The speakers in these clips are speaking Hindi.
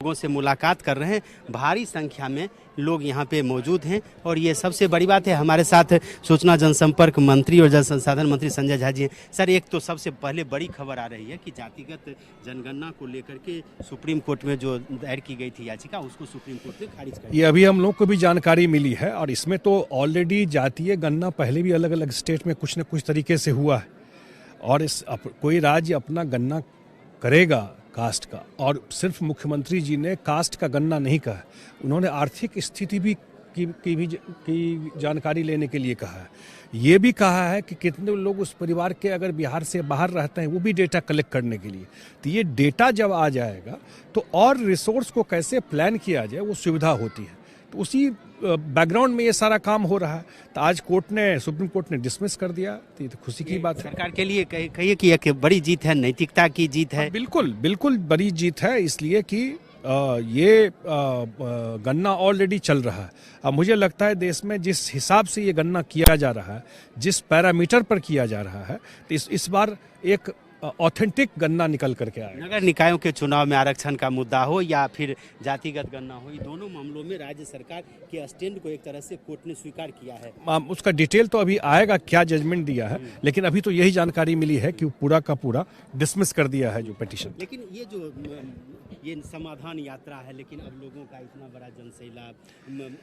लोगों से मुलाकात कर रहे हैं। भारी संख्या में लोग यहाँ पे मौजूद हैं और ये सबसे बड़ी बात है, हमारे साथ सूचना जनसंपर्क मंत्री और जल संसाधन मंत्री संजय झा जी हैं। सर, एक तो सबसे पहले बड़ी खबर आ रही है कि जातिगत जनगणना को लेकर के सुप्रीम कोर्ट में जो दायर की गई थी याचिका, उसको सुप्रीम कोर्ट ने खारिज कर दिया। ये अभी हम लोग को भी जानकारी मिली है और इसमें तो ऑलरेडी जातीय गणना पहले भी अलग अलग स्टेट में कुछ न कुछ तरीके से हुआ है और कोई राज्य अपना गणना करेगा कास्ट का, और सिर्फ मुख्यमंत्री जी ने कास्ट का गणना नहीं कहा, उन्होंने आर्थिक स्थिति भी की जानकारी लेने के लिए कहा है। ये भी कहा है कि कितने लोग उस परिवार के अगर बिहार से बाहर रहते हैं, वो भी डेटा कलेक्ट करने के लिए। तो ये डेटा जब आ जाएगा तो और रिसोर्स को कैसे प्लान किया जाए वो सुविधा होती है। तो उसी बैकग्राउंड में ये सारा काम हो रहा है। तो आज सुप्रीम कोर्ट ने डिसमिस कर दिया, तो ये तो खुशी की बात है। सरकार के लिए कहिए कि एक बड़ी जीत है, नैतिकता की जीत है। बिल्कुल बिल्कुल बड़ी जीत है, इसलिए कि ये गणना ऑलरेडी चल रहा है। अब मुझे लगता है देश में जिस हिसाब से ये गणना किया जा रहा है, जिस पैरामीटर पर किया जा रहा है, तो इस बार एक ऑथेंटिक गणना निकल करके आएगा। नगर निकायों के चुनाव में आरक्षण का मुद्दा हो या फिर जातिगत गणना हो, दोनों मामलों में राज्य सरकार के स्टैंड को एक तरह से कोर्ट ने स्वीकार किया है। उसका डिटेल तो अभी आएगा, क्या जजमेंट दिया है, लेकिन अभी तो यही जानकारी मिली है कि पूरा का पूरा डिसमिस कर दिया है जो पिटीशन। लेकिन ये समाधान यात्रा है, लेकिन अब लोगों का इतना बड़ा जनसैलाब,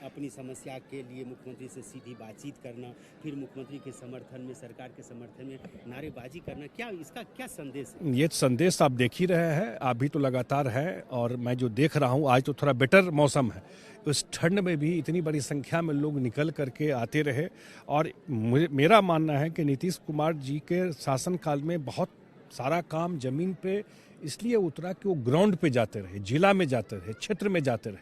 अपनी समस्या के लिए मुख्यमंत्री से सीधी बातचीत करना, फिर मुख्यमंत्री के समर्थन में, सरकार के समर्थन में नारेबाजी करना, क्या इसका क्या संदेश है? ये संदेश आप देख ही रहे हैं, आप भी तो लगातार है और मैं जो देख रहा हूँ, आज तो थोड़ा बेटर मौसम है, उस ठंड में भी इतनी बड़ी संख्या में लोग निकल करके आते रहे। और मेरा मानना है कि नीतीश कुमार जी के शासनकाल में बहुत सारा काम जमीन पे इसलिए उतरा कि वो ग्राउंड पे जाते रहे, जिला में जाते रहे, क्षेत्र में जाते रहे,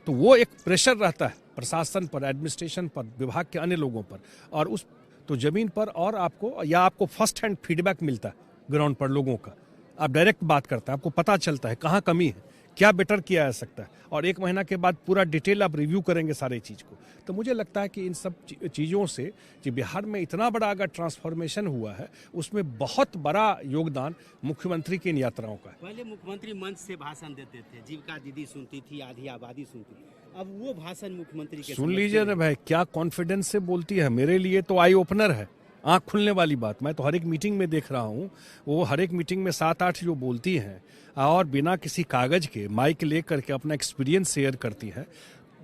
तो वो एक प्रेशर रहता है प्रशासन पर, एडमिनिस्ट्रेशन पर, विभाग के अन्य लोगों पर, और उस तो जमीन पर और आपको फर्स्ट हैंड फीडबैक मिलता है ग्राउंड पर लोगों का। आप डायरेक्ट बात करते हैं, आपको पता चलता है कहाँ कमी है, क्या बेटर किया जा सकता है, और एक महीना के बाद पूरा डिटेल आप रिव्यू करेंगे सारे चीज़ को। तो मुझे लगता है कि इन सब चीज़ों से जो बिहार में इतना बड़ा अगर ट्रांसफॉर्मेशन हुआ है, उसमें बहुत बड़ा योगदान मुख्यमंत्री की इन यात्राओं का है। पहले मुख्यमंत्री मंच से भाषण देते थे, जीविका दीदी सुनती थी, आधी आबादी सुनती थी, अब वो भाषण मुख्यमंत्री के सुन लीजिए ना भाई, क्या कॉन्फिडेंस से बोलती है। मेरे लिए तो आई ओपनर है, आँख खुलने वाली बात। मैं तो हर एक मीटिंग में देख रहा हूँ, वो हर एक मीटिंग में 7-8 जो बोलती हैं और बिना किसी कागज के माइक ले करके अपना एक्सपीरियंस शेयर करती है।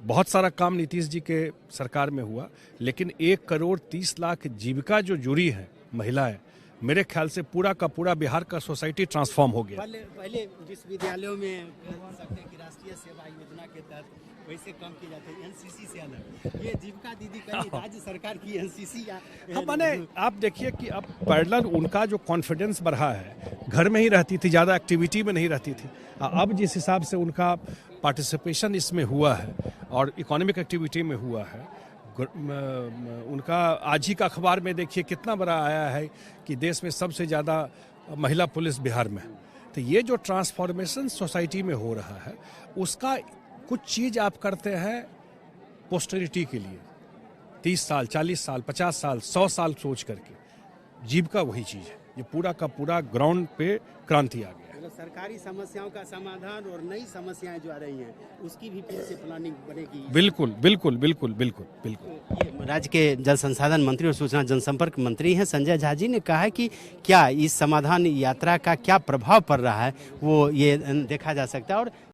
बहुत सारा काम नीतीश जी के सरकार में हुआ, लेकिन 1,30,00,000 जीविका जो जुड़ी है महिलाएं, मेरे ख्याल से पूरा का पूरा बिहार का सोसाइटी ट्रांसफॉर्म हो गया। पहले विश्वविद्यालयों में राष्ट्रीय सेवा योजना के तहत वैसे काम किए जाते हैं, एनसीसी से अलग। ये जीविका दीदी कहीं राज्य सरकार की एनसीसी या मैंने आप देखिए कि अब पैरेलल उनका जो कॉन्फिडेंस बढ़ा है, घर में ही रहती थी, ज़्यादा एक्टिविटी में नहीं रहती थी। अब जिस हिसाब से उनका पार्टिसिपेशन इसमें हुआ है और इकोनॉमिक एक्टिविटी में हुआ है, उनका आज ही का अखबार में देखिए कितना बड़ा आया है कि देश में सबसे ज़्यादा महिला पुलिस बिहार में। तो ये जो ट्रांसफॉर्मेशन सोसाइटी में हो रहा है, उसका कुछ चीज़ आप करते हैं पोस्टेरिटी के लिए, 30 साल, 40 साल, 50 साल, 100 साल सोच करके। जीविका वही चीज़ है, ये पूरा का पूरा ग्राउंड पे क्रांति आ गया। सरकारी समस्याओं का समाधान और नई समस्याएं जो आ रही हैं, उसकी भी फिर से प्लानिंग बनेगी। बिल्कुल बिल्कुल बिल्कुल बिल्कुल बिल्कुल। ये राज्य के जल संसाधन मंत्री और सूचना जनसंपर्क मंत्री हैं संजय झा जी ने कहा है कि क्या इस समाधान यात्रा का क्या प्रभाव पड़ रहा है, वो ये देखा जा सकता है। और